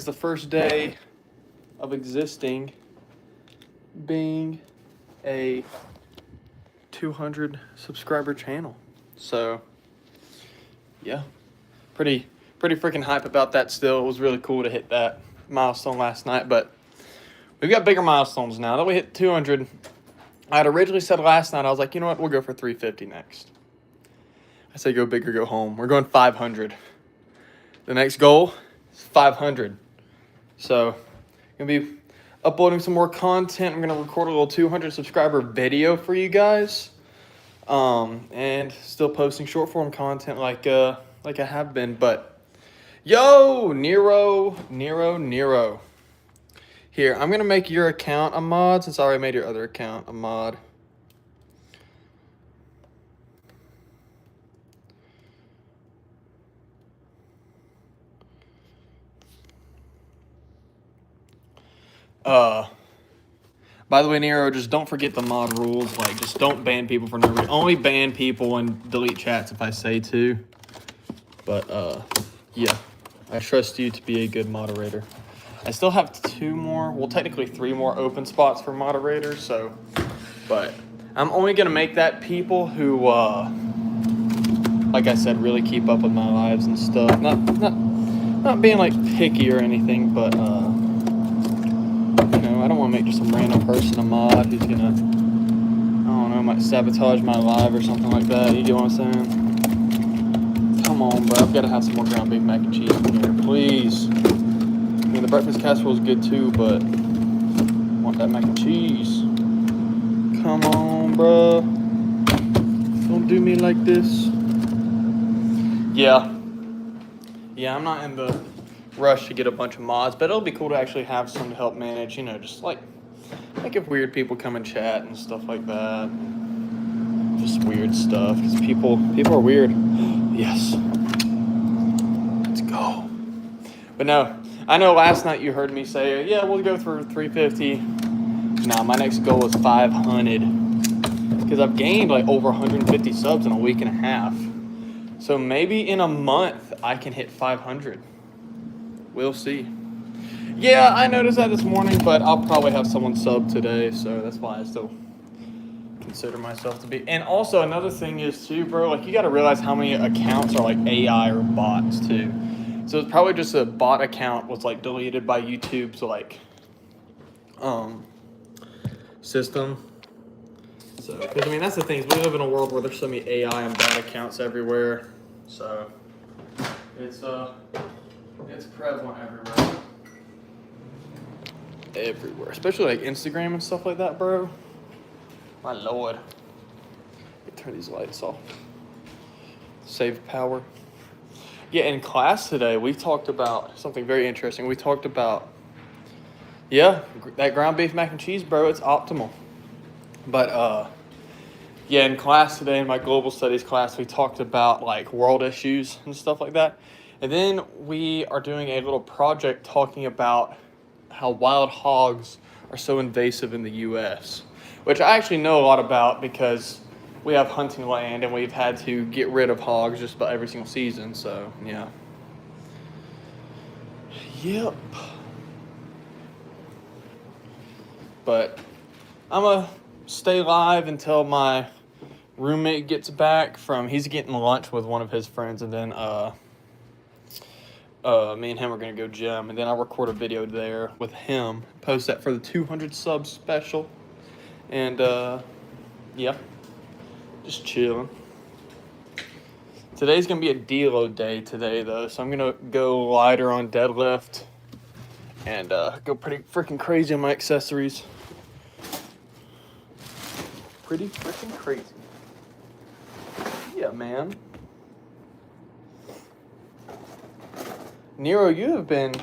It's the first day of existing being a 200 subscriber channel. So, yeah, pretty freaking hype about that still. It was really cool to hit that milestone last night, but we've got bigger milestones now. That we hit 200. I had originally said last night, I was like, you know what, we'll go for 350 next. I say go big or go home. We're going 500. The next goal is 500. So, I'm going to be uploading some more content. I'm going to record a little 200 subscriber video for you guys. And still posting short form content like I have been. But, yo, Nero. Here, I'm going to make your account a mod since I already made your other account a mod. By the way, Nero, just don't forget the mod rules. Like, just don't ban people for no reason. Only ban people and delete chats if I say to. But, yeah. I trust you to be a good moderator. I still have 2 more, well, technically 3 more open spots for moderators, so. But I'm only going to make that people who, like I said, really keep up with my lives and stuff. Not being, like, picky or anything, but, I don't want to make just some random person a mod who's gonna, I don't know, might sabotage my live or something like that. You get what I'm saying? Come on, bro. I've got to have some more ground beef mac and cheese in here, please. I mean, the breakfast casserole is good too, but I want that mac and cheese. Come on, bro. Don't do me like this. Yeah, I'm not in the rush to get a bunch of mods, but it'll be cool to actually have some to help manage, just like if weird people come and chat and stuff like that. Just weird stuff, because people are weird. Yes. Let's go. But no, I know last night you heard me say, yeah, we'll go for 350. Nah, my next goal is 500. Because I've gained like over 150 subs in a week and a half. So maybe in a month I can hit 500. We'll see. Yeah, I noticed that this morning, but I'll probably have someone sub today, so that's why I still consider myself to be. And also another thing is too, bro, like you got to realize how many accounts are like AI or bots too. So it's probably just a bot account was like deleted by YouTube's like system. So, because I mean that's the thing, is we live in a world where there's so many AI and bot accounts everywhere. So it's prevalent everywhere, especially like Instagram and stuff like that, bro. My lord. Let me turn these lights off. Save power. Yeah, in class today, we talked about something very interesting. We talked about, that ground beef mac and cheese, bro, it's optimal. But, in class today, in my global studies class, we talked about, like, world issues and stuff like that. And then we are doing a little project talking about how wild hogs are so invasive in the U.S., which I actually know a lot about because we have hunting land and we've had to get rid of hogs just about every single season. So, yeah. Yep. But I'm going to stay live until my roommate gets back he's getting lunch with one of his friends, and then me and him are going to go gym, and then I'll record a video there with him, post that for the 200 subs special, and, just chilling. Today's going to be a deload day today, though, so I'm going to go lighter on deadlift, and go pretty freaking crazy on my accessories. Pretty freaking crazy. Yeah, man. Nero, you have been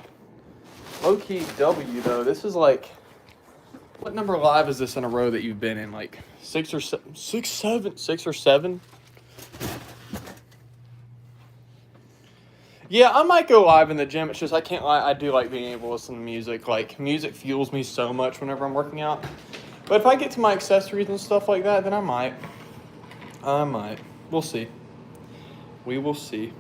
low-key W, though. This is like, what number live is this in a row that you've been in? Like 6 or 7? Yeah, I might go live in the gym. It's just, I can't lie, I do like being able to listen to music. Like, music fuels me so much whenever I'm working out. But if I get to my accessories and stuff like that, then I might. We'll see. We will see.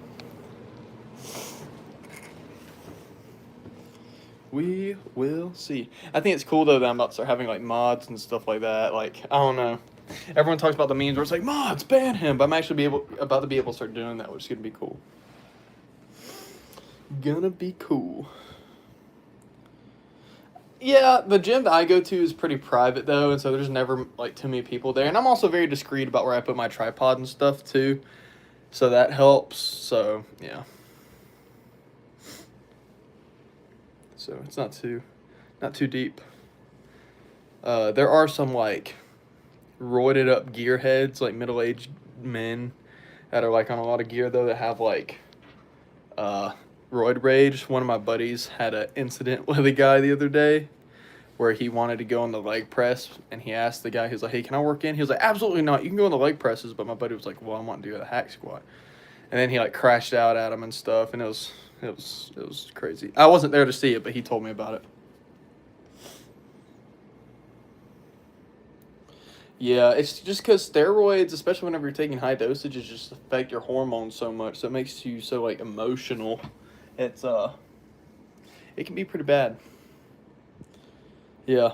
We will see. I think it's cool though that I'm about to start having like mods and stuff like that. Like, I don't know. Everyone talks about the memes where it's like mods, ban him, but I'm actually about to be able to start doing that, which is gonna be cool. Gonna be cool. Yeah, the gym that I go to is pretty private though, and so there's never like too many people there. And I'm also very discreet about where I put my tripod and stuff too, so that helps. So yeah. So it's not too deep. There are some like roided up gearheads, like middle-aged men that are like on a lot of gear though, that have like roid rage. One of my buddies had an incident with a guy the other day where he wanted to go on the leg press, and he asked the guy, he was like, hey, can I work in? He was like, absolutely not, you can go on the leg presses. But my buddy was like, well, I want to do a hack squat. And then he like crashed out at him and stuff, and it was crazy. I wasn't there to see it, but he told me about it. Yeah, it's just because steroids, especially whenever you're taking high dosages, just affect your hormones so much, so it makes you so like emotional. It's it can be pretty bad. Yeah,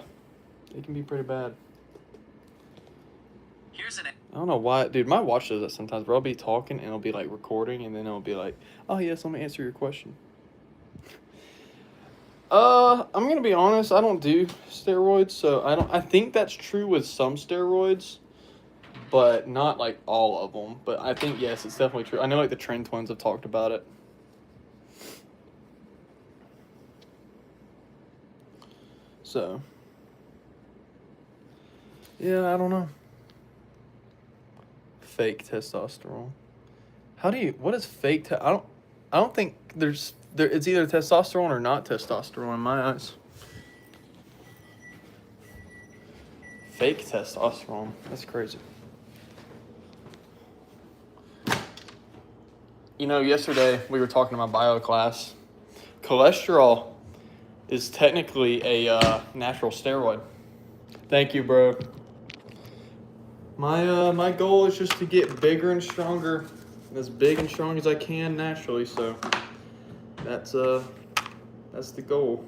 it can be pretty bad. I don't know why, dude. My watch does that sometimes, bro. I'll be talking and it'll be like recording, and then it'll be like, "Oh yes, let me answer your question." I'm gonna be honest. I don't do steroids, so I don't. I think that's true with some steroids, but not like all of them. But I think yes, it's definitely true. I know like the Trend Twins have talked about it. So yeah, I don't know. Fake testosterone. How do you? What is fake? I don't think there's there. It's either testosterone or not testosterone in my eyes. Fake testosterone. That's crazy. You know, yesterday we were talking about bio class. Cholesterol is technically a natural steroid. Thank you, bro. My goal is just to get bigger and stronger, as big and strong as I can naturally. So that's the goal.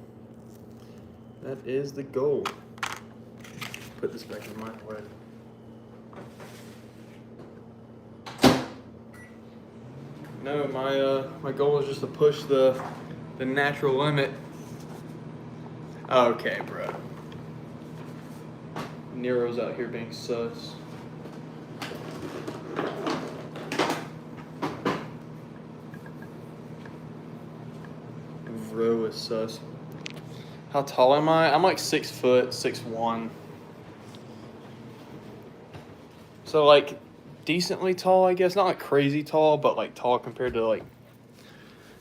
That is the goal. Put this back in the microwave. No, my goal is just to push the natural limit. Okay, bro. Nero's out here being sus. Bro is sus. How tall am I? I'm like 6 foot, 6'1". So like decently tall, I guess. Not like crazy tall, but like tall compared to like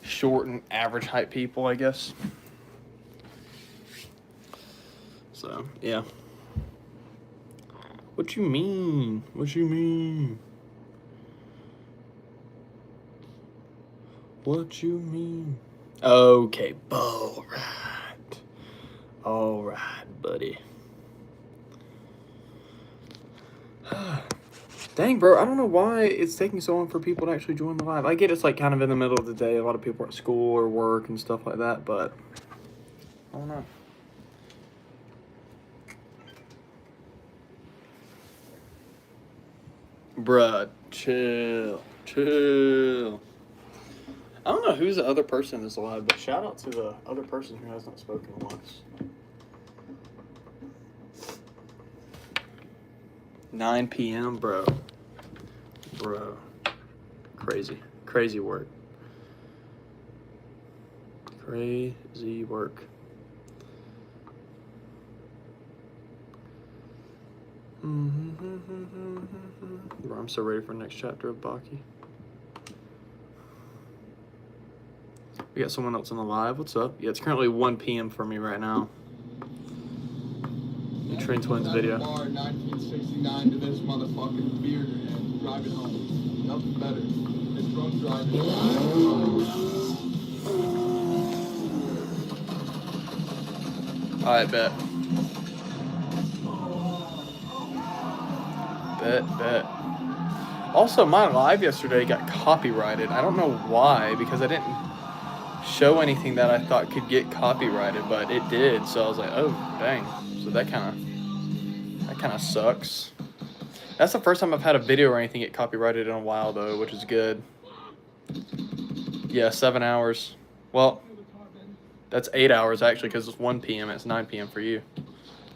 short and average height people, I guess. So yeah. What you mean? What you mean? What you mean? Okay, all right, buddy. Dang, bro, I don't know why it's taking so long for people to actually join the live. I get it's like kind of in the middle of the day. A lot of people are at school or work and stuff like that, but I don't know. Bruh, chill. I don't know who's the other person in this live, but shout out to the other person who has not spoken once. 9 p.m., bro. Crazy work. Crazy work. Bro, I'm so ready for the next chapter of Baki. We got someone else on the live. What's up? Yeah, it's currently 1 p.m. for me right now. The Trend Twins video. 1969 to this motherfucking beard and drive it home. Nothing better. It's drunk driving. Alright, bet. Also, my live yesterday got copyrighted. I don't know why, because I didn't show anything that I thought could get copyrighted, but it did. So I was like, oh dang. So that kind of sucks. That's the first time I've had a video or anything get copyrighted in a while though, which is good. Yeah, 7 hours. Well, that's 8 hours actually, because it's 1 p.m. It's 9 p.m. for you.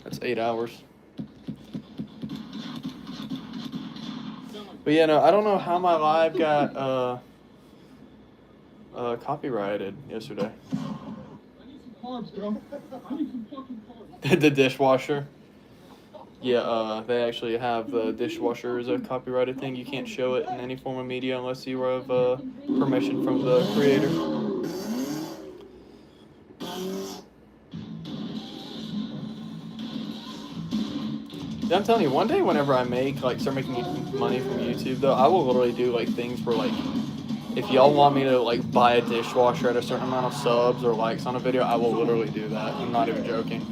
That's 8 hours. But yeah, no, I don't know how my live got copyrighted yesterday. The dishwasher. Yeah, they actually have the dishwasher as a copyrighted thing. You can't show it in any form of media unless you have permission from the creator. Yeah, I'm telling you, one day whenever I start making money from YouTube though, I will literally do like things where like, if y'all want me to like buy a dishwasher at a certain amount of subs or likes on a video, I will literally do that. I'm not even joking.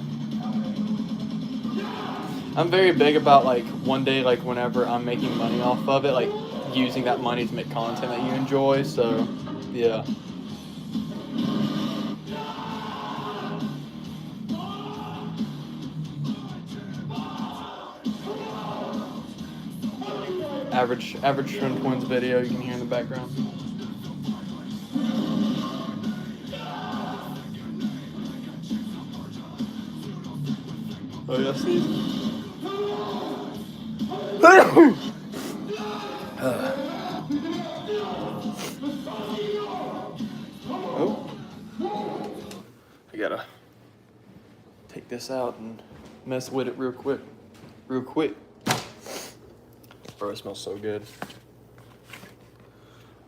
I'm very big about like one day, like whenever I'm making money off of it, like using that money to make content that you enjoy. So, yeah. Average Twin Twins video you can hear in the background. Oh yeah, Steve. Oh, I gotta take this out and mess with it real quick. Bro, it smells so good.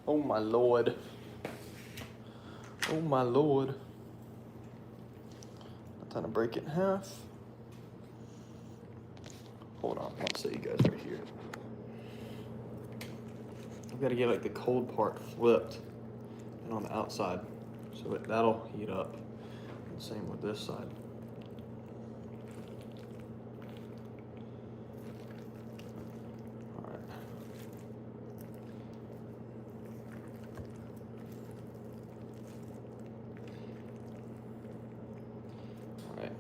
Oh my lord. Oh my lord. I'm trying to break it in half. Hold on, I'll show you guys right here. I've got to get like the cold part flipped and on the outside, so that'll heat up. And same with this side. All right. All right.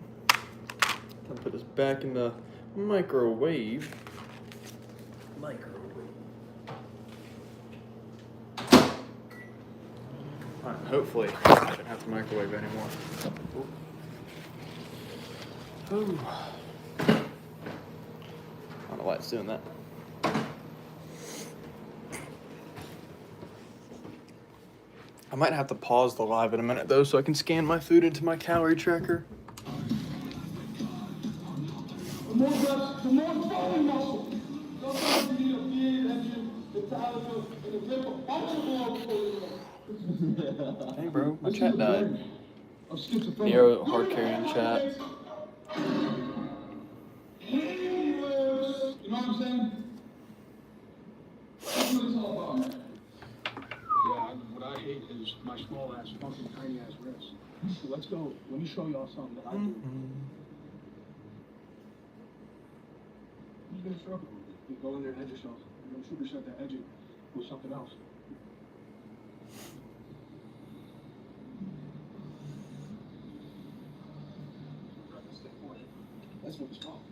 I'm gonna put this back in the microwave. Alright, hopefully I shouldn't have to microwave anymore. Ooh. I don't know why it's doing that. I might have to pause the live in a minute though so I can scan my food into my calorie tracker. Hey bro, my chat died. Nero hard carrying chat. You know what I'm saying? That's what it's all about, man. Yeah, what I hate is my small ass, fucking tiny ass wrist. So let's go. Let me show y'all something that I do. You're gonna struggle with it. You go in there and edge yourself. You're gonna superset that edging with something else. That's what it's called.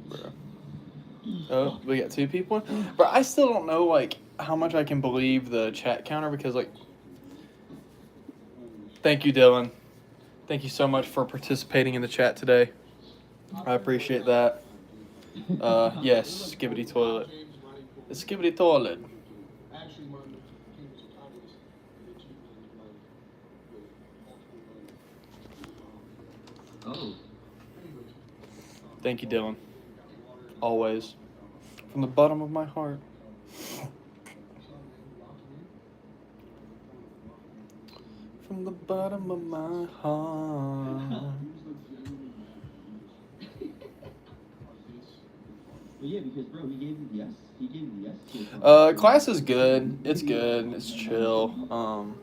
Bro. Oh, we got 2 people? But I still don't know like how much I can believe the chat counter because like, thank you Dylan. Thank you so much for participating in the chat today. I appreciate that. Yes, Skibbity Toilet. It's Skibbity Toilet. Oh. Thank you, Dylan. Always. From the bottom of my heart. From the bottom of my heart. Well, yeah, because bro, he gave you yes. He gave you yes. Class is good. It's good. It's chill.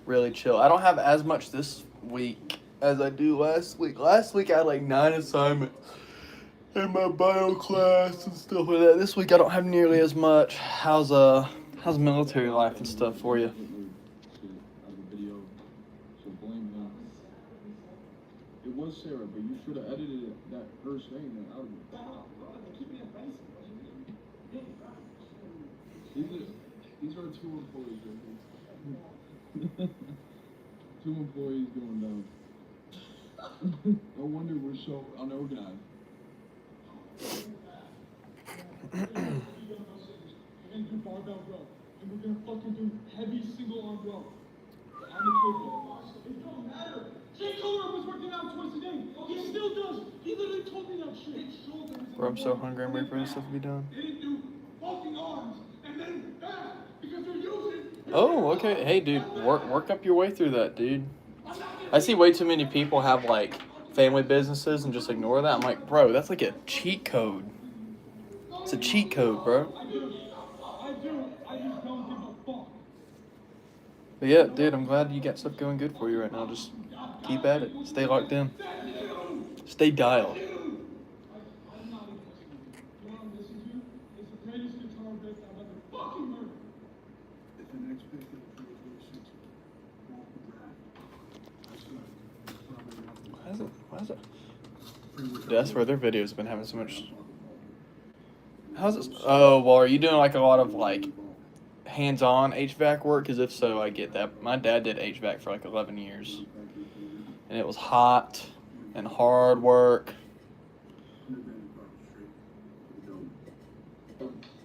Really chill. I don't have as much this week as I do last week. Last week I had like 9 assignments in my bio class and stuff like that. This week I don't have nearly as much. How's military life and stuff for you? It was Sarah, but you should have edited that her saying that out of it. These are 2 employees, right? 2 employees going down. No wonder we're so unorganized. And do barbell row. And we're gonna fucking do heavy single arm row. On the table. It don't matter. Jay Cutler was working out twice a day. He still does. He literally told me that shit. Bro, I'm so hungry. I'm ready for this stuff to be done. They didn't do fucking arms and then back because they're using. Oh, okay. Hey, dude, work up your way through that, dude. I see way too many people have like family businesses and just ignore that. I'm like, bro, that's like a cheat code. It's a cheat code, bro. I do. I just don't give a fuck. But yeah, dude, I'm glad you got stuff going good for you right now. Just keep at it. Stay locked in. Stay dialed. What I'm listening to is the greatest guitar riff I've ever fucking heard. If the next pick of 2026 Why is it? Dude, that's where their videos have been having so much. How's this? Oh, well, are you doing like a lot of like hands-on HVAC work? Because if so, I get that. My dad did HVAC for like 11 years. And it was hot and hard work.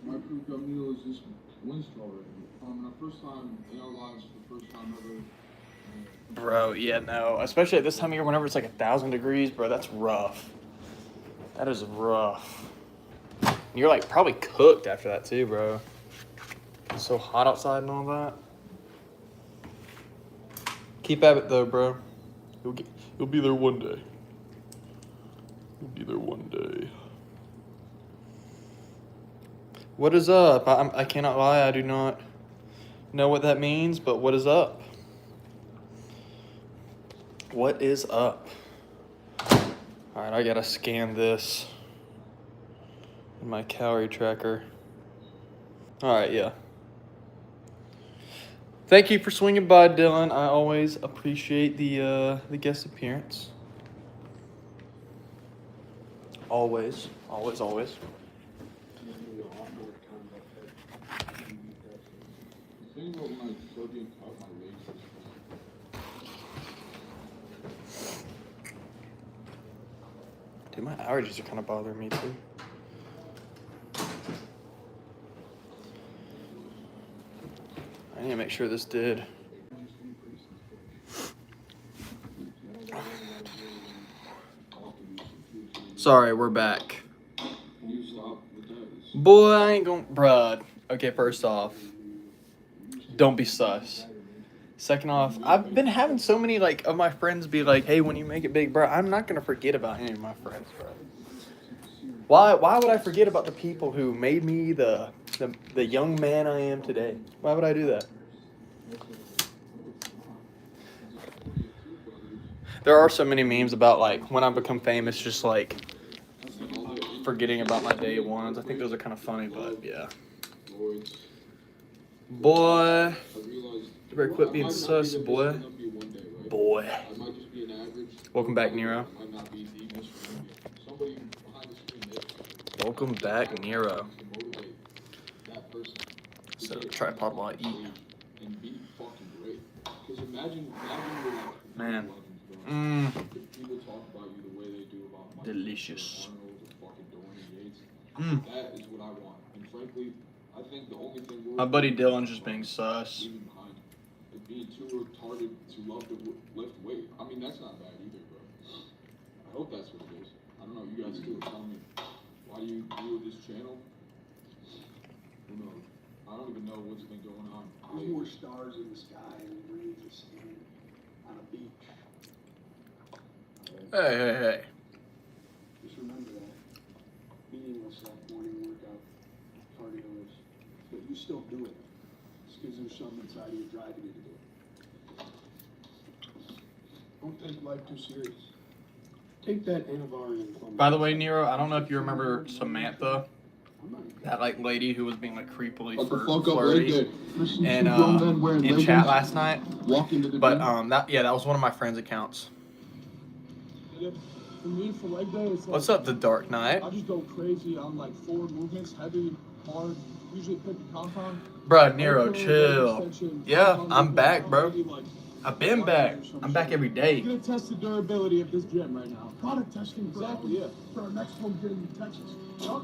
My proof of Neil is this Winstrol right here. Our first time in our lives, the first time ever. Bro, yeah, no. Especially at this time of year, whenever it's like 1,000 degrees, bro, that's rough. That is rough. You're like probably cooked after that too, bro. It's so hot outside and all that. Keep at it though, bro. You'll be there one day. You'll be there one day. What is up? I cannot lie, I do not know what that means, but what is up? What is up? Alright, I gotta scan this in my calorie tracker. Alright, yeah. Thank you for swinging by, Dylan. I always appreciate the guest appearance. Always. The thing about when I start getting cut, my legs are Dude, my allergies are kind of bothering me too. I need to make sure this did. Sorry, we're back. Can you stop with that? Boy, I ain't gon' bruh. Okay, first off, don't be sus. Second off, I've been having so many like of my friends be like, "Hey, when you make it big, bro, I'm not gonna forget about any of my friends, bro. Why would I forget about the people who made me the young man I am today? Why would I do that?" There are so many memes about like when I become famous, just like forgetting about my day ones. I think those are kind of funny, but yeah. Boy, you better quit being sus, boy. Boy. Welcome back, Nero. Welcome back, Nero. Set up a tripod while I eat. Man. Delicious. That is what I want. And frankly, I think the only thing My buddy Dylan's just being sus. leaving behind is being too retarded to love to lift weight. I mean, that's not bad either, bro. I hope that's what it is. I don't know. You guys still tell me. Why do you do this channel? Who knows? I don't even know what's been going on. There's more stars in the sky than grains of sand on a beach. Hey. Just remember that. Meaningless that morning workout, cardio is, but you still do it. Just because there's something inside you driving you to do it. Don't take life too serious. Take that Anavarian plumber. By the way, Nero, I don't know if you remember Samantha, that like lady who was being like creepily flirty and in chat last night. Walk into the But that was one of my friends' accounts. Yeah, for me, for leg day, it's like, What's up, The Dark Knight? I just go crazy on like forward movements, heavy, hard, usually pick a compound. Bro, Nero, Leg chill. extension, Yeah, compound I'm movement, back, bro. maybe like I've been 1 back. or some I'm back shit. every We're day. gonna test the durability of this gym right now. Product testing, exactly, yeah. For our next home gym in Texas. No,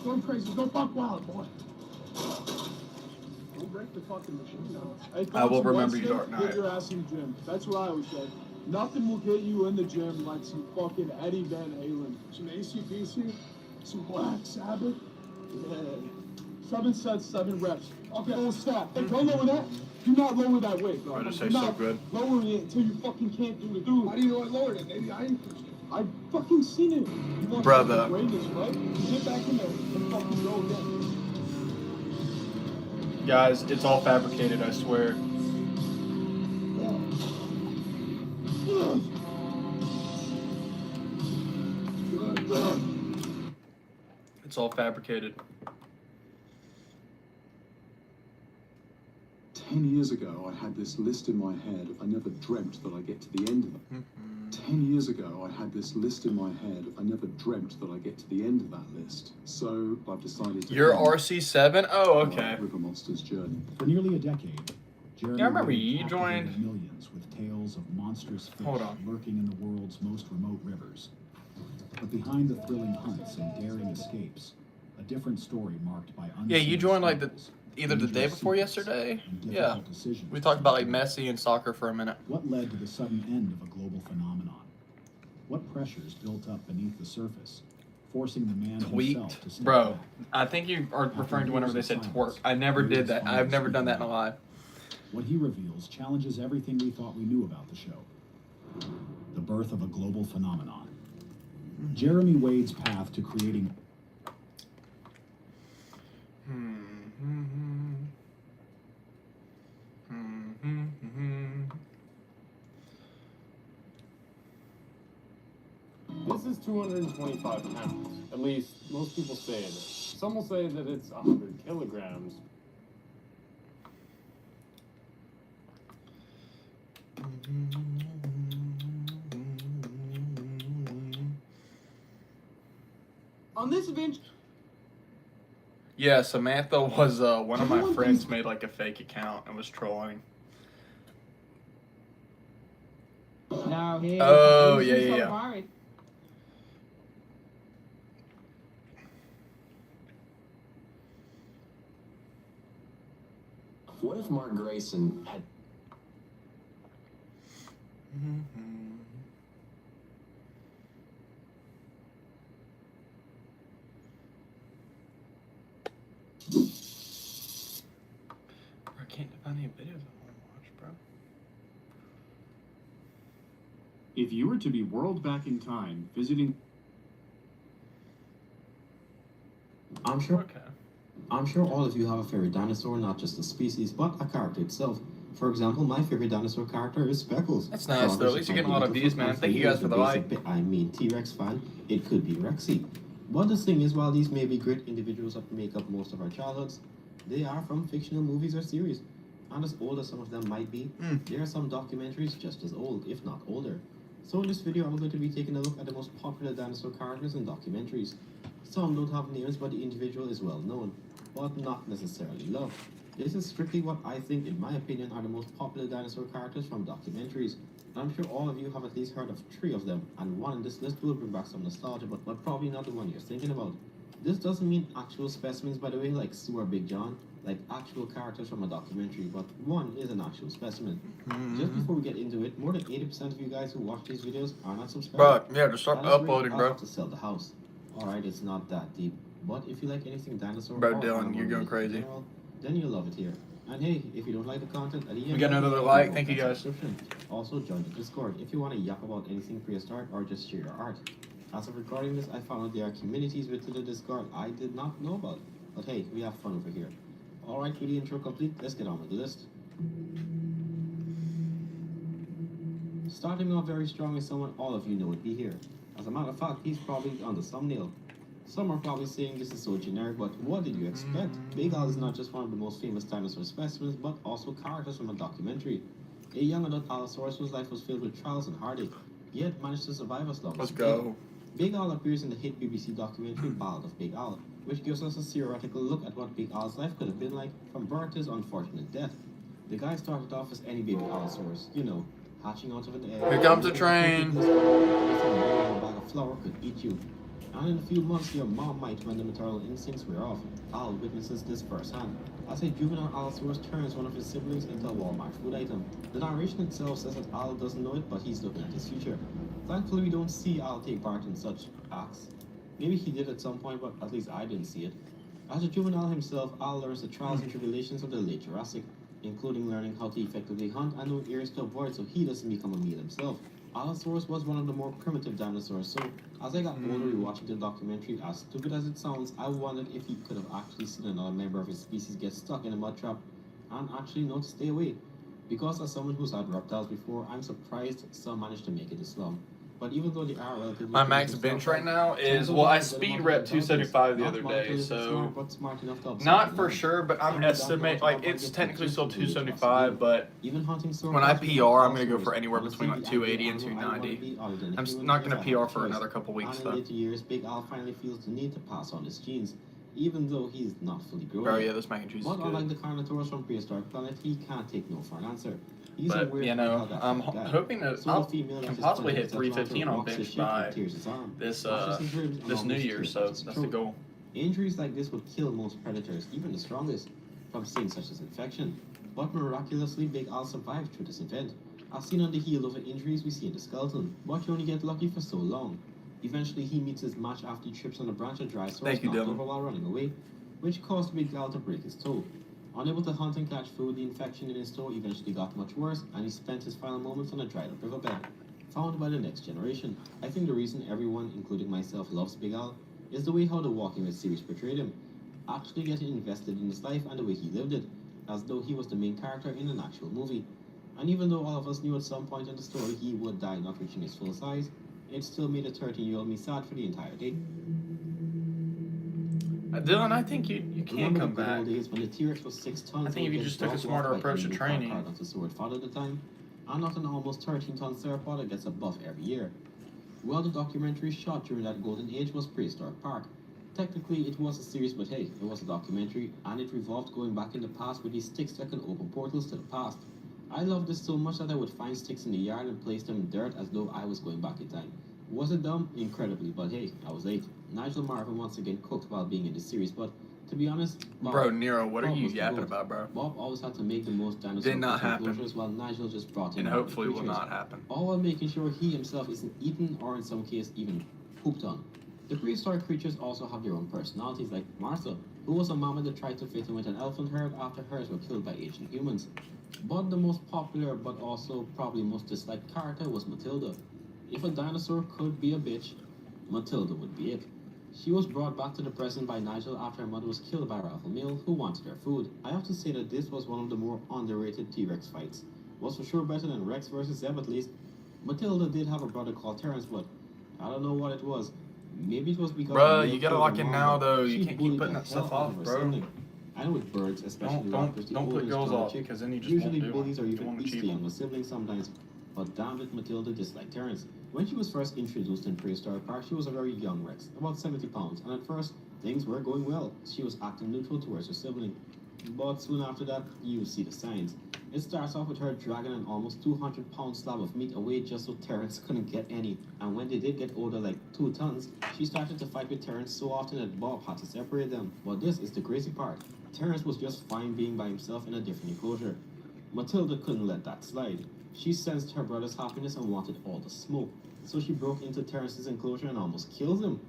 going crazy, go buck wild, boy. Don't break the fucking machine now. Hey, I will some remember you, Wednesday, Dark Knight. Get your ass in the gym. That's what I always say. Nothing will get you in the gym like some fucking Eddie Van Halen, some AC/DC, some Black Sabbath. Yeah. 7 sets, 7 reps. Okay, don't stop. Hey, don't lower that. Do not lower that weight, bro. I just Do say so not good. lowering it until you fucking can't do it. Dude, how do you know I lowered it? Maybe I increased it. I fucking seen it. You want Brother. fucking greatness, right? You get back in there and fucking go again. Guys, it's all fabricated, I swear. It's all fabricated. 10 years ago, I had this list in my head. I never dreamt that I'd get to the end of it. 10 years ago, I had this list in my head. I never dreamt that I'd get to the end of that list. So I've decided to You're end RC7? Oh, my okay. River Monsters journey. For nearly a decade, Jeremy Yeah, I remember Wade you captivated joined- millions with tales of monstrous fish Hold on. lurking in the world's most remote rivers. But behind the thrilling hunts and daring escapes, a different story marked by Yeah, you unseen joined like struggles, either the day dangerous before secrets, yesterday. and Yeah. difficult decisions We talked about like to make. Messi and soccer for a minute. What led to the sudden end of a global phenomenon? What pressures built up beneath the surface, forcing the man himself to Tweaked. step Bro, back? I think you are referring to whenever they said twerk. I never Wade did that. finally I've never done that in speaking a out. live. What he reveals challenges everything we thought we knew about the show. The birth of a global phenomenon. Jeremy Wade's path to creating This is 225 pounds. At least, most people say it is. Some will say that it's 100 kilograms. On this adventure, Yeah, Samantha was one of my Everyone friends thinks- made like a fake account and was trolling. No, he Oh, he's yeah, just yeah, so yeah. worried. What if Mark Grayson had I can't find any videos I want to watch, bro. If you were to be whirled back in time, visiting I'm sure Okay. I'm sure all of you have a favorite dinosaur, not just a species, but a character itself. For example, my favorite dinosaur character is Speckles. That's nice, though. At least you're getting a lot of views, man. Thank you guys for the like. T-Rex fan, it could be Rexy. But the thing is, while these may be great individuals that make up most of our childhoods, they are from fictional movies or series. And as old as some of them might be, there are some documentaries just as old, if not older. So in this video, I'm going to be taking a look at the most popular dinosaur characters in documentaries. Some don't have names, but the individual is well known, but not necessarily loved. This is strictly what I think, in my opinion, are the most popular dinosaur characters from documentaries. I'm sure all of you have at least heard of 3 of them, and one in this list will bring back some nostalgia, but probably not the one you're thinking about. This doesn't mean actual specimens, by the way, like Sue or Big John, like actual characters from a documentary, but one is an actual specimen. Just before we get into it, more than 80% of you guys who watch these videos are not subscribed. Bro, yeah, just start That is uploading, I'll bro. have to sell the house. Alright, it's not that deep. But if you like anything dinosaur Bro, or Dylan, animal you're going related in crazy. general, then you'll love it here. And hey, if you don't like the content at the end, We got another you like. can Thank you, that guys. subscription. Also join the Discord if you want to yap about anything prehistoric or just share your art. As of recording this, I found out there are communities within the Discord I did not know about. But hey, we have fun over here. Alright, with the intro complete, let's get on with the list. Starting off very strong is someone all of you know would be here. As a matter of fact, he's probably on the thumbnail. Some are probably saying this is so generic, but what did you expect? Big Al is not just one of the most famous dinosaur specimens, but also characters from a documentary. A young adult Allosaurus whose life was filled with trials and heartache. yet managed to survive as long Let's as he go. did. Big Al appears in the hit BBC documentary Ballad of Big Al, which gives us a theoretical look at what Big Al's life could have been like from birth to his unfortunate death. The guy started off as any baby Allosaurus, you know, hatching out of an egg. Here comes the train. A bag of flour could eat you. And in a few months, your mom might when the maternal instincts wear off. Al witnesses this firsthand, as a juvenile Allosaurus turns one of his siblings into a Walmart food item. The narration itself says that Al doesn't know it, but he's looking at his future. Thankfully, we don't see Al take part in such acts. Maybe he did at some point, but at least I didn't see it. As a juvenile himself, Al learns the trials and tribulations of the late Jurassic, including learning how to effectively hunt and know areas to avoid so he doesn't become a meal himself. Allosaurus was one of the more primitive dinosaurs, so as I got older rewatching the documentary, as stupid as it sounds, I wondered if he could have actually seen another member of his species get stuck in a mud trap and actually know to stay away. Because as someone who's had reptiles before, I'm surprised some managed to make it this long. But even though they are relatively My max bench right now is, well, I speed rep 275 the other day, so not for sure, but I'm estimate like it's technically still 275, but when I PR, I'm gonna go for anywhere between like 280 and 290. I'm not gonna PR for another couple weeks And in though. later years, Big Al finally feels the need to pass on his genes, even though he's not fully grown. Bro, yeah, this mac and cheese is But unlike good. the Carnotaurus from Prehistoric Planet, he can't take no for an answer. He's But aware you of know, how that I'm guy. hoping to So the female that can is possibly pointed hit at Atlanta 315 on walks the bench ship and by tears his arm, this slashes his ribs, and this New almost Year, tears so his that's the throat. goal. Injuries like this would kill most predators, even the strongest, from things such as infection. But miraculously, Big Al survived through this event. As seen on the heel over injuries we see in the skeleton, but you only get lucky for so long. Eventually, he meets his match after he trips on a branch of dry Thank you, knocked Dylan. over while running away, which caused Big Al to break his toe. Unable to hunt and catch food, the infection in his toe eventually got much worse, and he spent his final moments on a dried-up riverbed, found by the next generation. I think the reason everyone, including myself, loves Big Al is the way how the Walking Dead series portrayed him, actually getting invested in his life and the way he lived it, as though he was the main character in an actual movie. And even though all of us knew at some point in the story he would die not reaching his full size, it still made a 13-year-old me sad for the entire day. Dylan, I think you can Remember come the good back. old days when the T-Rex was 6 tons? I think if you and just gets took a dropped smarter off by approach to any training. car that the sword fought at the time, and not an almost 13-ton theropod that gets a buff every year. Well, the documentary shot during that golden age was Prehistoric Park. Technically, it was a series, but hey, it was a documentary, and it revolved going back in the past with these sticks that can open portals to the past. I loved this so much that I would find sticks in the yard and place them in dirt as though I was going back in time. Was it dumb? Incredibly, but hey, I was late. Nigel Marvin once again cooked while being in the series, but to be honest, Bro, Nero, what are Bob you was the yapping goat. about, bro? Bob always had to make the most dinosaur Did not happen. enclosures while Nigel just brought in And modern hopefully will creatures, not happen. all while making sure he himself isn't eaten or in some case even pooped on. The prehistoric creatures also have their own personalities, like Martha, who was a mama that tried to fit in with an elephant herd after hers were killed by ancient humans. But the most popular but also probably most disliked character was Matilda. If a dinosaur could be a bitch, Matilda would be it. She was brought back to the present by Nigel after her mother was killed by a rival male who wanted her food. I have to say that this was one of the more underrated T-Rex fights. Was for sure better than Rex versus Zeb at least. Matilda did have a brother called Terrence, but I don't know what it was. Maybe it was because Bruh, Neil you gotta killed lock her in mom, now, but though. You she can't keep bullied putting the that stuff hell out off, of her bro. sibling. I know with birds, especially raptors, the Don't older put is girls gonna off, chick. because then you just Usually won't do bullies are it. You even won't beastly achieve on it. the siblings sometimes. But damn it, Matilda disliked Terrence. When she was first introduced in Prehistoric Park, she was a very young Rex, about 70 pounds, and at first, things were going well. She was acting neutral towards her sibling. But soon after that, you see the signs. It starts off with her dragging an almost 200-pound slab of meat away just so Terrence couldn't get any. And when they did get older, like 2 tons, she started to fight with Terrence so often that Bob had to separate them. But this is the crazy part. Terrence was just fine being by himself in a different enclosure. Matilda couldn't let that slide. She sensed her brother's happiness and wanted all the smoke. So she broke into Terrence's enclosure and almost killed him.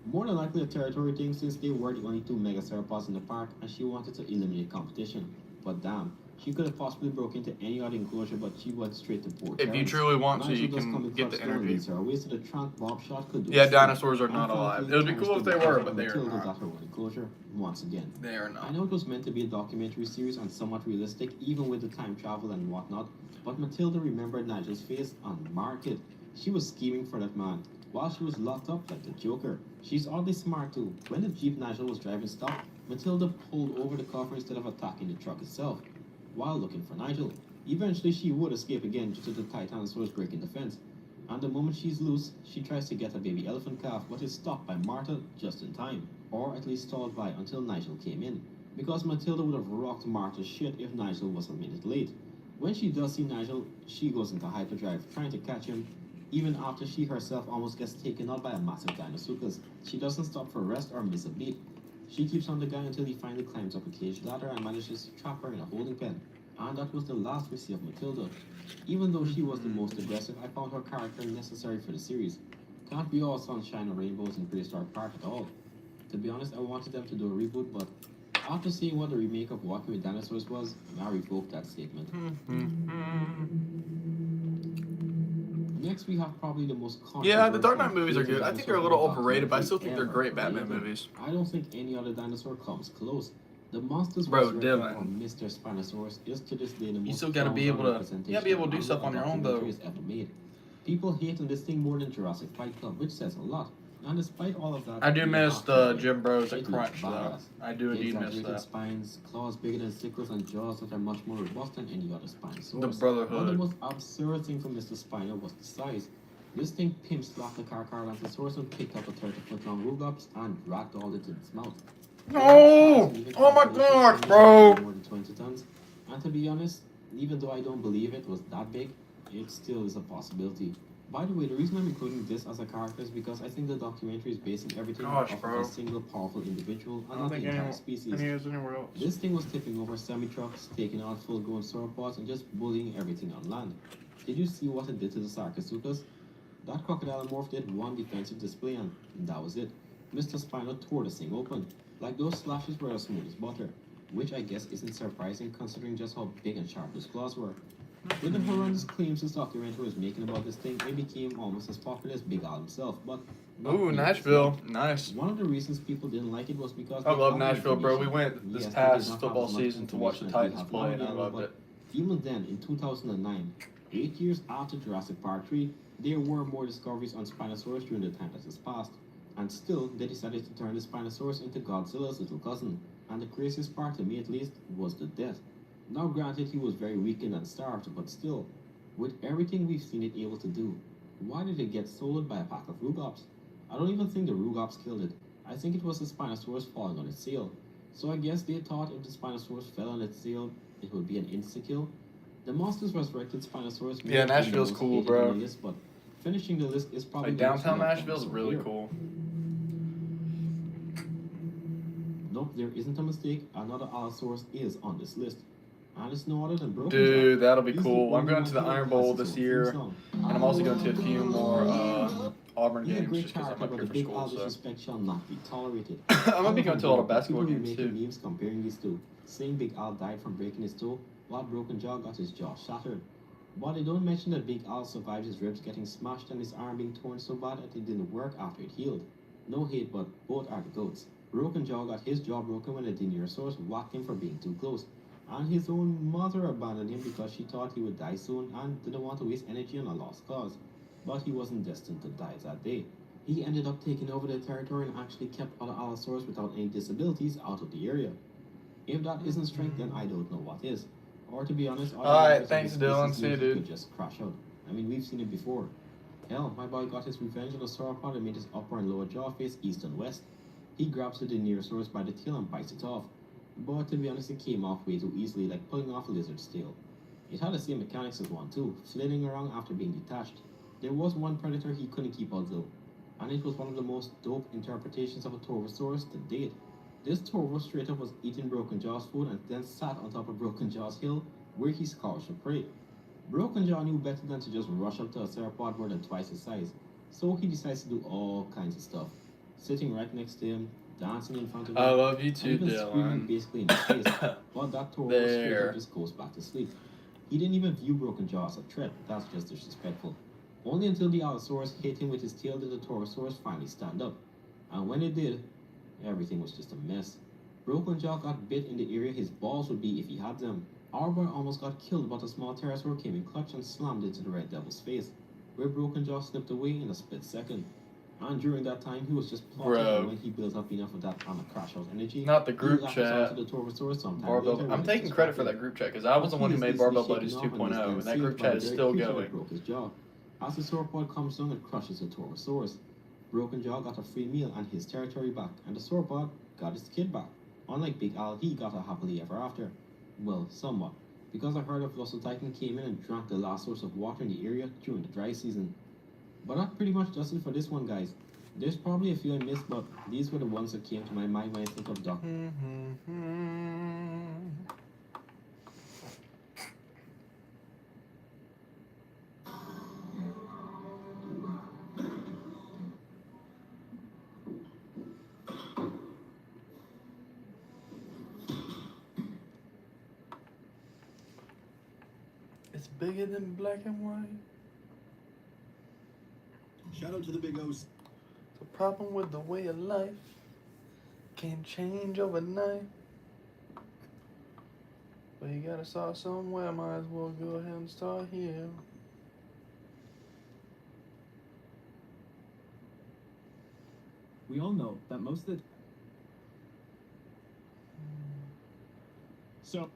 More than likely a territory thing since they were the only 2 megaceropods in the park and she wanted to eliminate competition. But damn, she could have possibly broke into any other enclosure, but she went straight to poor If you Terrence. truly want to, Nigel you does come can in get clutch the though and interview. leads her away so the tramp Bob shot could do Yeah, his thing. dinosaurs are not And alive. thankfully, It would be Terrence cool if did they the were, job but and they are Matilda's not. at her own enclosure once again. They are I not. know it was meant to be a documentary series and somewhat realistic, even with the time travel and whatnot, but Matilda remembered Nigel's face and marked it. She was scheming for that man, while she was locked up like the Joker. She's oddly smart too. When the Jeep Nigel was driving stopped, Matilda pulled over the cover instead of attacking the truck itself, while looking for Nigel. Eventually she would escape again due to the Titanosaurus breaking the fence. And the moment she's loose, she tries to get a baby elephant calf, but is stopped by Martha just in time, or at least stalled by until Nigel came in, because Matilda would have rocked Martha's shit if Nigel was a minute late. When she does see Nigel, she goes into hyperdrive, trying to catch him, even after she herself almost gets taken out by a massive Dinosuchus. She doesn't stop for rest or miss a beat. She keeps on the guy until he finally climbs up a cage ladder and manages to trap her in a holding pen. And that was the last we see of Matilda. Even though she was the most aggressive, I found her character necessary for the series. Can't be all sunshine and rainbows in Prehistoric Park at all. To be honest, I wanted them to do a reboot, but after seeing what the remake of Walking with Dinosaurs was, I revoked that statement. Next, we have probably the most Yeah, the Dark Knight controversial movies are good. I think they're a little overrated, but I still think they're ever great Batman created. movies. I don't think any other dinosaur comes close. The Monsters Bro, Resurrected Dylan. from Mr. Spinosaurus is to this day the most still gotta be able to- representation you gotta be able to do of stuff on your own, though. documentaries ever made. People hate on this thing more than Jurassic Fight Club, which says a lot. And despite all of that, I do we miss have the to- Jim Bros at it looks Crunch, though. badass. I do indeed miss Exaggerated that. spines, claws bigger than sickles, and jaws that are much more robust than any other Spinosaurus. The But the Brotherhood. most absurd thing for Mr. Spino was the size. This thing pimp slapped the Carcharodontosaurus and picked up a 30-foot-long Rugops and dragged all into its mouth. No! Oh my God, bro! More than 20 tons. And to be honest, even though I don't believe it was that big, it still is a possibility. By the way, the reason I'm including this as a character is because I think the documentary is basing everything Gosh, off of bro. a single powerful individual I and don't not the think entire anyone species. is anywhere else. This thing was tipping over semi-trucks, taking out full-grown sauropods, and just bullying everything on land. Did you see what it did to the Sarcosuchus? That crocodile morph did one defensive display and that was it. Mr. Spino tore the thing open. Like those slashes were as smooth as butter, which I guess isn't surprising considering just how big and sharp those claws were. With the horrendous claims this documentary was making about this thing, it became almost as popular as Big Al himself, but... not Ooh, nearly as Nashville. much. Nice. One of the reasons people didn't like it was because... I they love had no Nashville, bro. We information. went this Yes, they did past not football have as much season to watch the information as we Titans have play, now, and I yeah, loved but it. Even then, in 2009, 8 years after Jurassic Park 3, there were more discoveries on Spinosaurus during the time that has passed. And still, they decided to turn the Spinosaurus into Godzilla's little cousin. And the craziest part, to me at least, was the death. Now granted, he was very weakened and starved, but still, with everything we've seen it able to do, why did it get swallowed by a pack of Rugops? I don't even think the Rugops killed it. I think it was the Spinosaurus falling on its tail. So I guess they thought if the Spinosaurus fell on its tail, it would be an insta-kill. The Monsters Resurrected Spinosaurus... may Yeah, have been the Nashville's most cool, hated bro. on the list, but finishing the list is probably Like the most downtown loved Nashville's dinosaur really here. cool. Nope, there isn't a mistake. Another Allosaurus is on this list. And it's no other than Broken Dude, Jaw. that'll be He's the cool. I'm only going one to the here Iron that has Bowl his this own theme year, song. and I'm also going to a few more Auburn He's a games great just because I'm character, up but here the for big school. Al So disrespect shall not be tolerated. I'm gonna be going to a lot of basketball People games making too. memes comparing these two, saying Big Al died from breaking his toe, while Broken Jaw got his jaw shattered. But they don't mention that Big Al survived his ribs getting smashed and his arm being torn so bad that it didn't work after it healed. No hate, but both are the goats. Broken Jaw got his jaw broken when a Dinosaurus whacked him for being too close. And his own mother abandoned him because she thought he would die soon and didn't want to waste energy on a lost cause. But he wasn't destined to die that day. He ended up taking over the territory and actually kept other Allosaurus without any disabilities out of the area. If that isn't strength, then I don't know what is. Or to be honest, Alright, thanks, Dylan. See you, dude. Could just crash out. I mean, we've seen it before. Hell, my boy got his revenge on a sauropod and made his upper and lower jaw face east and west. He grabs the Dinosaurus by the tail and bites it off. But to be honest, it came off way too easily, like pulling off a lizard's tail. It had the same mechanics as one too, flailing around after being detached. There was one predator he couldn't keep out though, and it was one of the most dope interpretations of a Torvosaurus to date. This Torvo straight up was eating Broken Jaw's food and then sat on top of Broken Jaw's hill, where he scourged for prey. Broken Jaw knew better than to just rush up to a sauropod more than twice his size, so he decides to do all kinds of stuff. Sitting right next to him, dancing in front of him, I love you and too, even screaming Dylan. basically in his face, but that Toro straight There. up just goes back to sleep. He didn't even view Broken Jaw as a threat, that's just disrespectful. Only until the Allosaurus hit him with his tail did the Torosaurus finally stand up. And when it did, everything was just a mess. Broken Jaw got bit in the area his balls would be if he had them. Our boy almost got killed, but a small pterosaur came in clutch and slammed into the Red Devil's face, where Broken Jaw slipped away in a split second. And during that time, he was just plotting, Bro. and when he built up enough of that crash out energy, Not the he group latched chat. onto the Torosaurus sometime Barbell. later I'm when it taking was credit for back that group chat because I was the one who made Barbell Buddies 2.0, and that group chat is still going. Broke his jaw. As the sauropod comes down, it crushes the Torosaurus. Broken Jaw got a free meal and his territory back, and the sauropod got his kid back. Unlike Big Al, he got a happily ever after. Well, somewhat, because a herd of Velocititan came in and drank the last source of water in the area during the dry season. But that pretty much does it for this one, guys. There's probably a few I missed, but these were the ones that came to my mind when I think of Duck. It's bigger than black and white. Shout out to the Big O's. The problem with the way of life can change overnight. But you gotta start somewhere, might as well go ahead and start here. We all know that most of the So,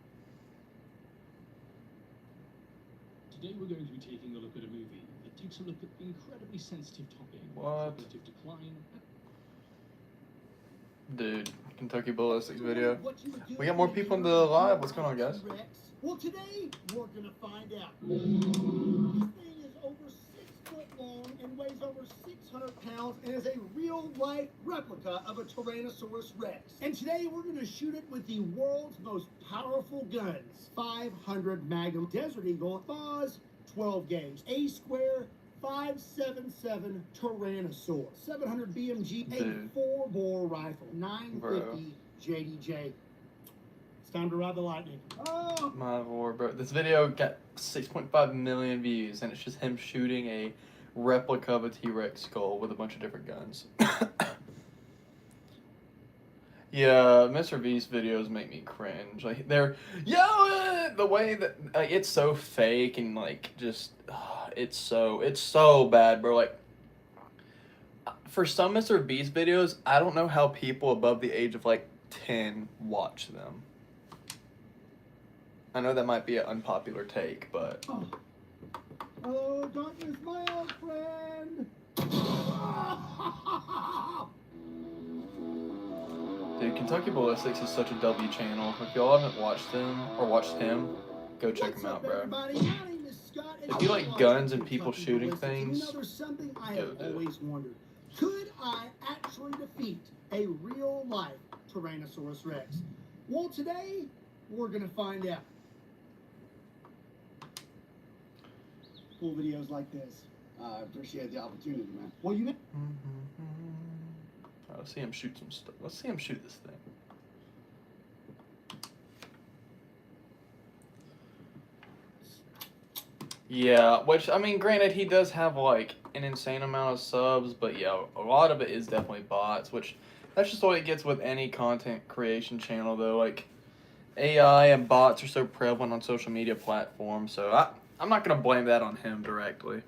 today we're going to be taking a look at a movie that takes a look at the incredibly sensitive topic of What? cognitive decline. Dude, Kentucky Ballistics video. We got more people in the live. What's going on, guys? Well, today we're gonna find out. This thing is over 6 foot long and weighs over 600 pounds and is a real-life replica of a Tyrannosaurus Rex. And today we're gonna shoot it with the world's most powerful guns: 500 Magnum Desert Eagle, FAWS 12 gauge, A square 577 Tyrannosaurus, 700 BMG, a Dude. 4-bore rifle, 950 JDJ. It's time to ride the lightning. Oh! My lord, bro. This video got 6.5 million views, and it's just him shooting a replica of a T-Rex skull with a bunch of different guns. Yeah, Mr. Beast videos make me cringe. Like, they're, the way that, like, it's so fake and, like, just, it's so bad, bro. Like, for some Mr. Beast videos, I don't know how people above the age of, like, 10 watch them. I know that might be an unpopular take, but... Oh, darkness, my old friend! Dude, Kentucky Ballistics is such a W channel. If y'all haven't watched them, or watched him, go check him out, bro. If you like guns and people shooting things, You know, there's something I go have do it. always wondered. Could I actually defeat a real-life Tyrannosaurus Rex? Well, today, we're gonna find out. Cool videos like this. I appreciate the opportunity, man. Well, you know... Alright, let's see him shoot some stuff. Let's see him shoot this thing. Yeah, which, I mean, granted, he does have, like, an insane amount of subs, but yeah, a lot of it is definitely bots, which, that's just what it gets with any content creation channel, though. Like, AI and bots are so prevalent on social media platforms, so I'm not going to blame that on him directly.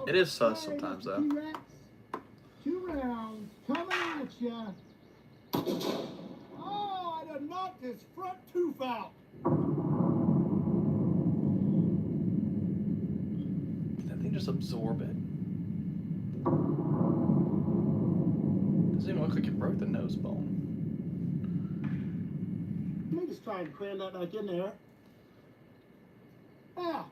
It is sus sometimes, though. T-Rex, 2 rounds coming at ya. Oh, I done knocked his front tooth out. Did that thing just absorb it? Doesn't even look like it broke the nose bone. Let me just try and cram that back in there. Ah,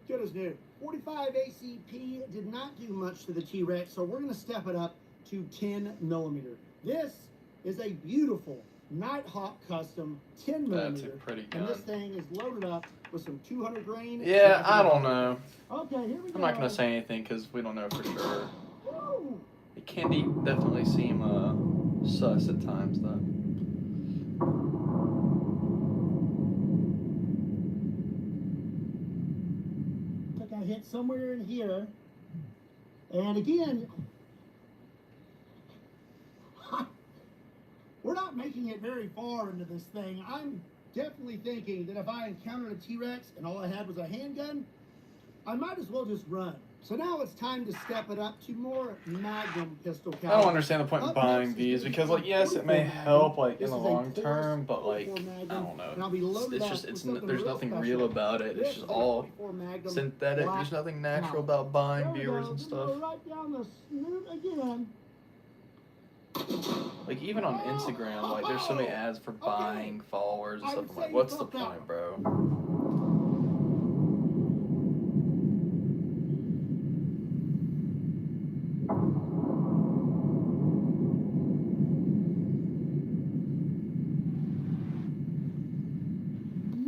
good as new. 45 ACP did not do much to the T-Rex, so we're going to step it up to 10 millimeter. This is a beautiful Nighthawk custom 10 millimeter. That's a pretty And this gun. thing is loaded up with some 200 grain. Yeah, I don't know. Okay, here we go. I'm not going to say anything because we don't know for sure. Woo! It can definitely seem sus at times, though. I hit somewhere in here. And again, we're not making it very far into this thing. I'm definitely thinking that if I encountered a T-Rex and all I had was a handgun, I might as well just run. So now it's time to step it up to more Magnum pistol I caliber. don't understand the point in Up buying next is these the because, like, yes, it may 44 Magnum. help, like, in This the is a long Taurus term, but, like, 44 I Magnum, don't and I'll know. be loaded It's up just, with it's something there's real nothing special. real about it. This It's just is a all 44 Magnum synthetic. Black There's nothing natural Powder. about buying There we viewers go. and Just stuff. go right down the snoot again. Like, even on Instagram, like, there's so many ads for buying followers and I stuff. would I'm say like, you what's the fucked up. point, bro?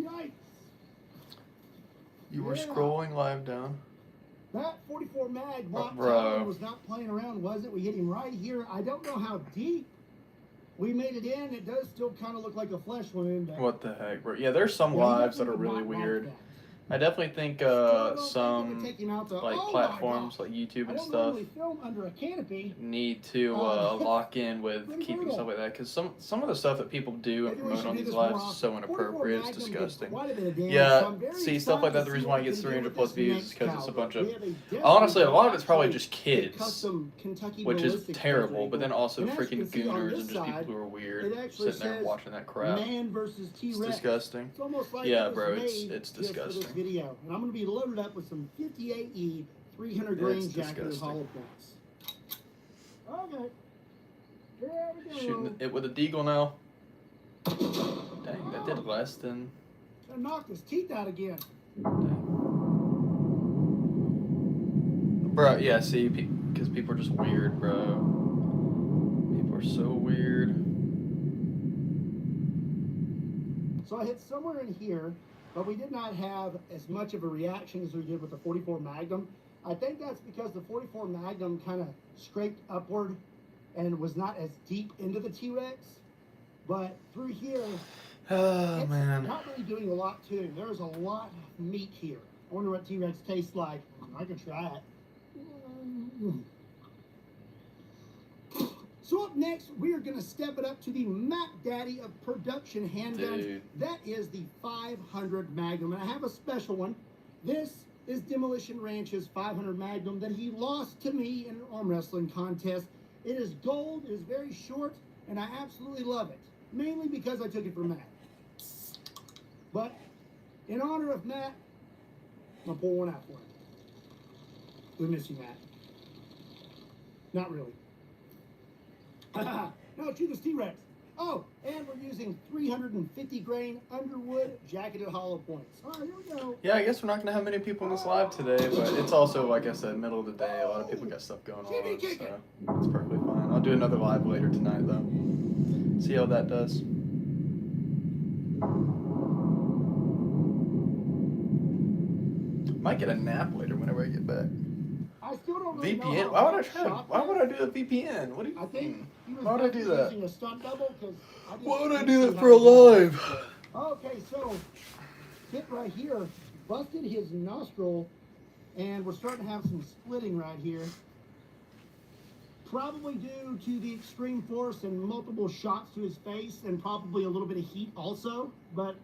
Yikes. You were Yeah. scrolling live down. That 44 mag Watt Bro. Tower was not playing around, was it? We hit him right here. I don't know how deep we made it in. It does still kind of look like a flesh wound. But What the heck, bro? Yeah, there's some yeah, he lives that are definitely really would not like weird. that. I definitely think Still don't think it some would take him out to- like oh my platforms God. like YouTube I and don't stuff normally film under a canopy. need to lock in with Pretty keeping brutal. stuff like that because some of the stuff that people do and Maybe we promote should on do these this lives more is often. so 44 inappropriate. It's Magnum did disgusting. quite a bit of damage, so Yeah, I'm very see stuff like excited that. to The see reason what why it we gets can do 300 with plus this views is next because it's a caliber. bunch of We have a definitely honestly a lot of it's probably actually just kids, custom Kentucky which is ballistics terrible. rifle. But then also And as you freaking can see on gooners this and just people side, who are weird it actually sitting there says watching that crap. Man versus It's T-Rex. disgusting. It's almost like Yeah, it was bro, made it's just for disgusting. this video. And I'm going to be loaded up with some 58E 300 grain It's jacket and disgusting. hollow points. Okay. Here we go. Shooting it with a deagle now. Dang, that did less than. I knocked his teeth out again. Bro, yeah, see, because people are just weird, bro. People are so weird. So I hit somewhere in here, but we did not have as much of a reaction as we did with the 44 Magnum. I think that's because the 44 Magnum kind of scraped upward and was not as deep into the T-Rex. But through here, Oh, it's man. not really doing a lot too. There's a lot of meat here. I wonder what T-Rex tastes like. I can try it. So up next, we are going to step it up to the Mac Daddy of production handguns. Dude. That is the 500 Magnum, and I have a special one. This is Demolition Ranch's 500 Magnum that he lost to me in an arm wrestling contest. It is gold, it is very short, and I absolutely love it. Mainly because I took it from Matt. But in honor of Matt, I'm going to pull one out for him. We miss you, Matt. Not really. No, to this T-Rex. Oh, and we're using 350 grain Underwood jacketed hollow points. All right, here we go. Yeah, I guess we're not gonna have many people in this live today, but it's also, like I said, middle of the day. A lot of people got stuff going on, so it's perfectly fine. I'll do another live later tonight, though. See how that does. Might get a nap later whenever I get back. I still don't really know VPN? how Why would I much try? shot Why there. would I do a VPN? What do you I think he was Why would I do that? using a stunt double because Why would I do that for a live? Okay, so Kit right here busted his nostril, and we're starting to have some splitting right here. Probably due to the extreme force and multiple shots to his face, and probably a little bit of heat also. But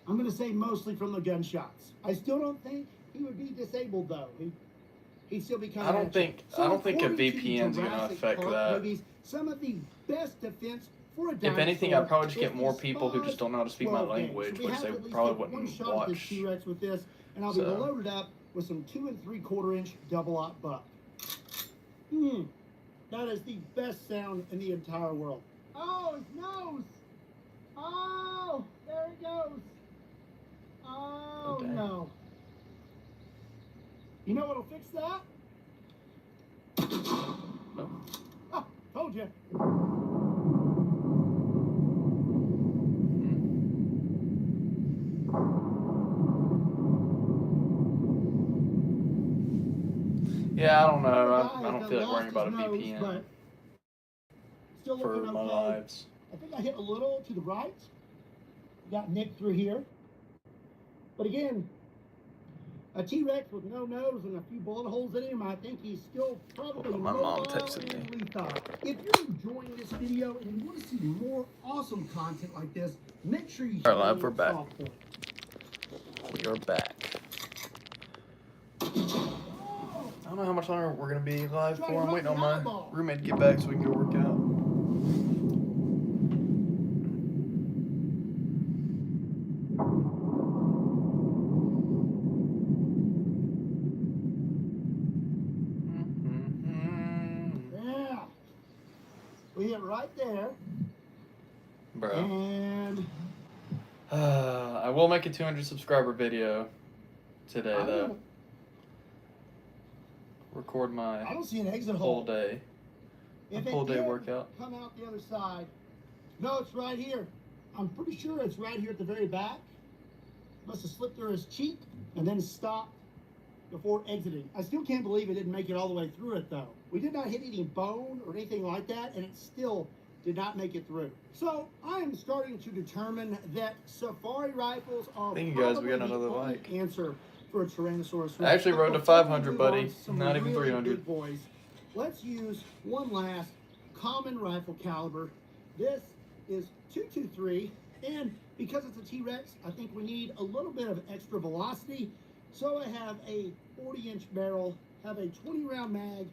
I'm going to say mostly from the gunshots. I still don't think he would be disabled though. He'd still be kind of. I don't think a according to the VPN's gonna Jurassic affect Park that. movies, some of the best defense for a If anything, I'd probably just dinosaur get more is people who the just don't know how to speak my 12 gauge. language, We which have they to at least probably take one wouldn't shot at this watch. T-Rex with this, and I'll be So. loaded up with some 2 3/4 inch double-aught buck. That is the best sound in the entire world. Oh, his nose! Oh, there he goes. Oh, dang. no. You know what'll fix that? Oh, told you. Yeah, I don't know. I Guy don't that feel like lost worrying about a his nose, VPN but still for looking my okay. lives. I think I hit a little to the right. Got nicked through here. But again, a T-Rex with no nose and a few bullet holes in him, I think he's still probably Hold on, my mom mobile texted and me. lethal. If you're enjoying this video and you want to see more awesome content like this, make sure you All right, live, we're hit back. soft point. We are back. don't know how much longer we're gonna be live Try for. I'm to waiting rock on the my eyeball. roommate to get back so we can go work out. Yeah. We hit right there. Bro. And I will make a 200 subscriber video today, I though. don't- Record I my don't see an exit whole hole. day. If A full it day did workout. come out the other side. No, it's right here. I'm pretty sure it's right here at the very back. Must have slipped through his cheek and then stopped before exiting. I still can't believe it didn't make it all the way through it, though. We did not hit any bone or anything like that, and it still did not make it through. So I am starting to determine that safari rifles are Thank you guys, we got probably another the only like. answer for a Tyrannosaurus Rex. I actually But rode to before we 500, move buddy. on to some Not even really 300. big boys, let's use one last common rifle caliber. This is 223, and because it's a T-Rex, I think we need a little bit of extra velocity. So I have a 40-inch barrel, have a 20-round mag,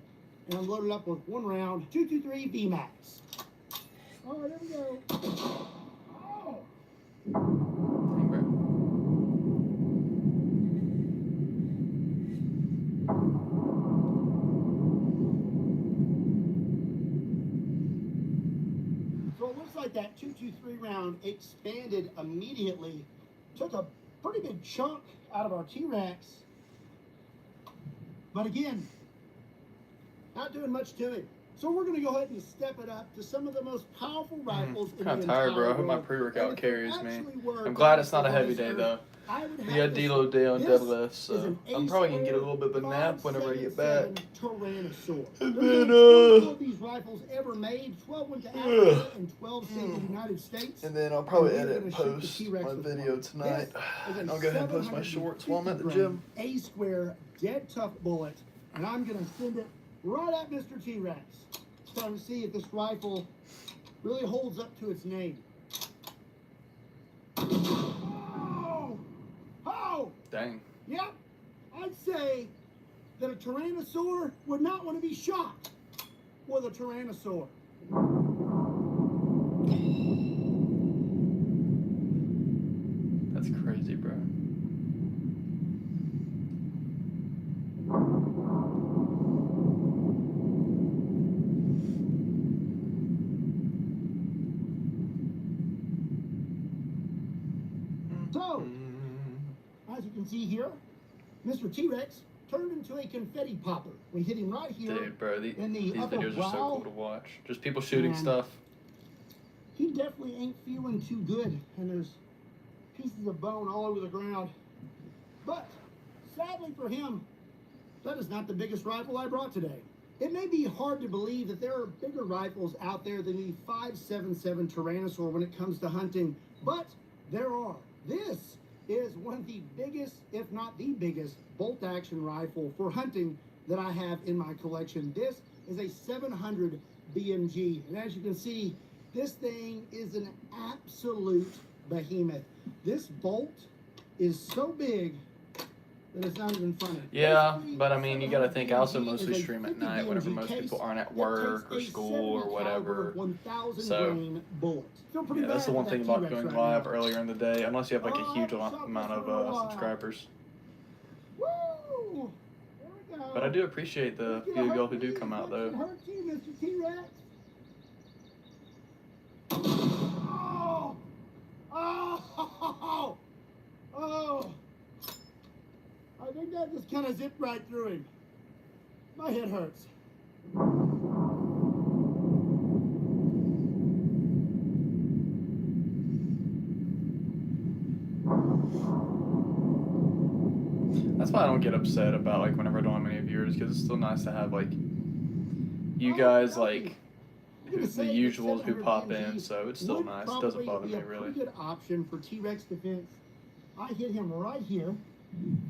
and I'm loaded up with one round 223 VMAX. Oh, there we go. Oh. Dang, bro. So it looks like that 223 round expanded immediately, took a pretty big chunk out of our T-Rex. But again, not doing much to it. So we're going to go ahead and step it up to some of the most powerful rifles in the Kind of entire tired, bro. I hope my world. pre-workout And if there carries me. actually were I'm glad it's not a dinosaurs heavy day, on though. Earth, I would We have got to D-Lo say day on this deadlift, is so an I'm probably going to get a little bit of a nap whenever I get back. 577 Tyrannosaur. And There's then, only 12 of these rifles ever made. 12 went to Africa and 12 stayed in the United States. And then I'll probably And we're edit and gonna shoot the post T-Rex my with video one. tonight. This is a I'll go ahead and post my shorts while I'm at the 750 gym. grain A-square dead tough bullet, and I'm gonna send it right at Mr. T-Rex. It's time to see if this rifle really holds up to its name. Oh! Oh! Dang. Yep, I'd say that a Tyrannosaur would not want to be shot with a Tyrannosaur. That's crazy, bro. So, as you can see here, Mr. T-Rex turned into a confetti popper. We hit him right here. Dude, bro, in the these upper videos are so brow. cool to watch. Just people shooting And stuff. He definitely ain't feeling too good, and there's pieces of bone all over the ground. But, sadly for him, that is not the biggest rifle I brought today. It may be hard to believe that there are bigger rifles out there than the 577 Tyrannosaur when it comes to hunting, but there are. This is one of the biggest, if not the biggest, bolt-action rifle for hunting that I have in my collection. This is a 700 BMG, and as you can see, this thing is an absolute behemoth. This bolt is so big that it's not even funny. Yeah, Basically, but I mean, you got to think I also 700 mostly BMG stream at is a night whenever 50 most case people aren't at that work or takes a school or 70 whatever. caliber 1,000 So, grain bullet. Feel pretty Yeah, that's the bad one for thing that about T-Rex going right live now. earlier in the day, unless you have like a huge Oh, I've amount shot of this for a while. subscribers. Woo! There we go. But I do appreciate the It's few gonna of y'all hurt who do me come as out, much as though. it hurts you, Mr. T-Rex. Oh! Oh! Oh! I think that just kind of zipped right through him. My head hurts. That's why I don't get upset about like whenever I don't have many viewers, because it's still nice to have like you guys like I'm gonna the say that usuals who 700 pop in, BMG so it's still would nice. It doesn't probably bother be me a really. pretty good option for T-Rex defense. I hit him right here,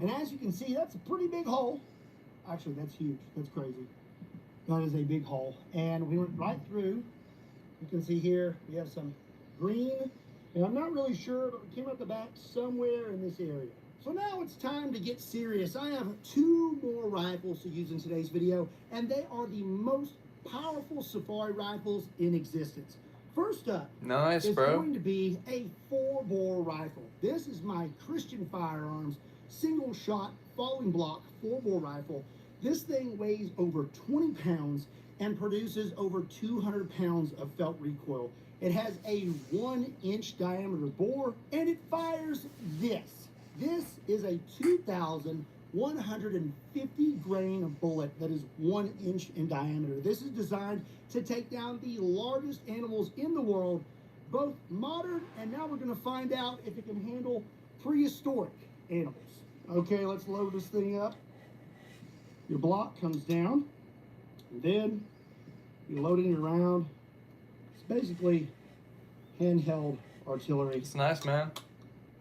and as you can see, that's a pretty big hole. Actually, that's huge. That's crazy. That is a big hole, and we went right through. You can see here we have some green, and I'm not really sure, but it came out the back somewhere in this area. So now it's time to get serious. I have 2 more rifles to use in today's video, and they are the most powerful safari rifles in existence. First up Nice, is bro. going to be a 4-bore rifle. This is my Christian Firearms single shot falling block 4-bore rifle. This thing weighs over 20 pounds and produces over 200 pounds of felt recoil. It has a 1-inch diameter bore, and it fires this. This is a 2,150 grain bullet that is 1 inch in diameter. This is designed to take down the largest animals in the world, both modern, and now we're gonna find out if it can handle prehistoric animals. Okay, let's load this thing up. Your block comes down, and then you load in your round. It's basically handheld artillery. It's nice, man.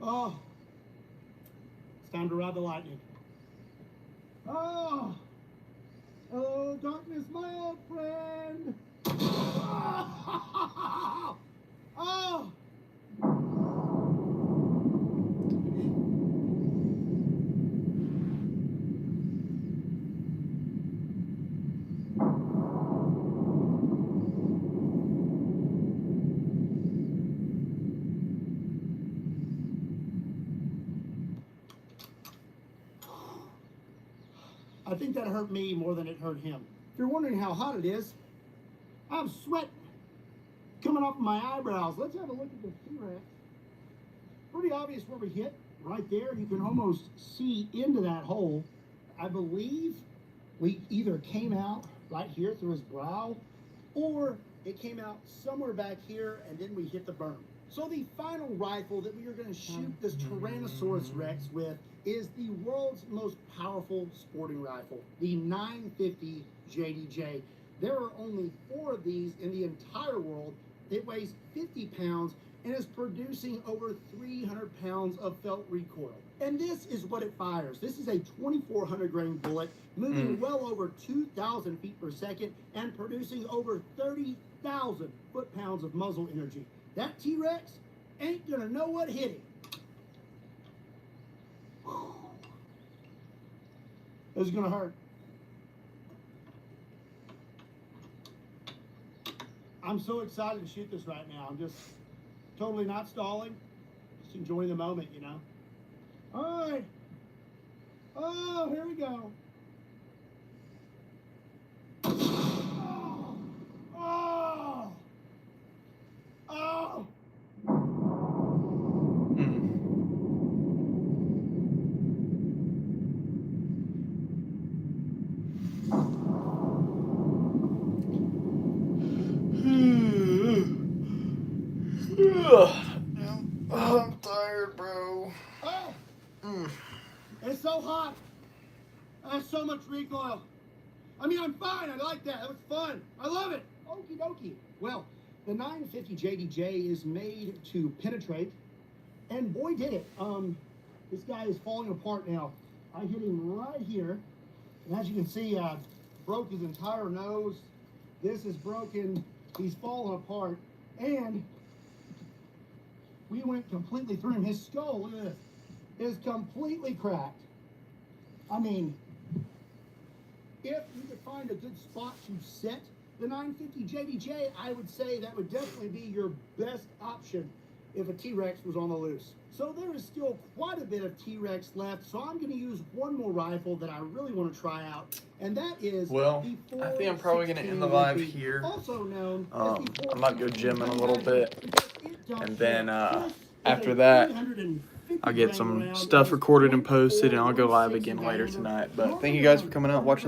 Oh, it's time to ride the lightning. Oh, hello, darkness, my old friend. Oh, oh. I think that hurt me more than it hurt him. If you're wondering how hot it is, I'm sweating coming off my eyebrows. Let's have a look at the T-Rex. Pretty obvious where we hit right there. You can almost see into that hole. I believe we either came out right here through his brow, or it came out somewhere back here and then we hit the berm. So the final rifle that we are going to shoot this Tyrannosaurus Rex with is the world's most powerful sporting rifle, the 950 JDJ. There are only 4 of these in the entire world. It weighs 50 pounds and is producing over 300 pounds of felt recoil. And this is what it fires. This is a 2,400 grain bullet, moving well over 2,000 feet per second and producing over 30,000 foot-pounds of muzzle energy. That T-Rex ain't gonna know what hit him. This is gonna hurt. I'm so excited to shoot this right now. I'm just totally not stalling, just enjoying the moment, you know. All right. Oh, here we go. Oh, oh, oh. I'm tired, bro. Oh. It's so hot. There's so much recoil. I mean, I'm fine. I like that. That was fun. I love it. Okie dokie. Well, the 950 JDJ is made to penetrate, and boy did it. This guy is falling apart now. I hit him right here, and as you can see, I broke his entire nose. This is broken. He's falling apart, and we went completely through him. His skull, look at this, is completely cracked. I mean, if you could find a good spot to set the 950 JDJ, I would say that would definitely be your best option if a T-Rex was on the loose. So there is still quite a bit of T-Rex left, so I'm going to use one more rifle that I really want to try out, and that is I think I'm probably going to end the live here. Also known I might go gym in a little bit, and then after that, I'll get some stuff recorded and posted, and I'll go live again later tonight. But thank you guys for coming out and watching.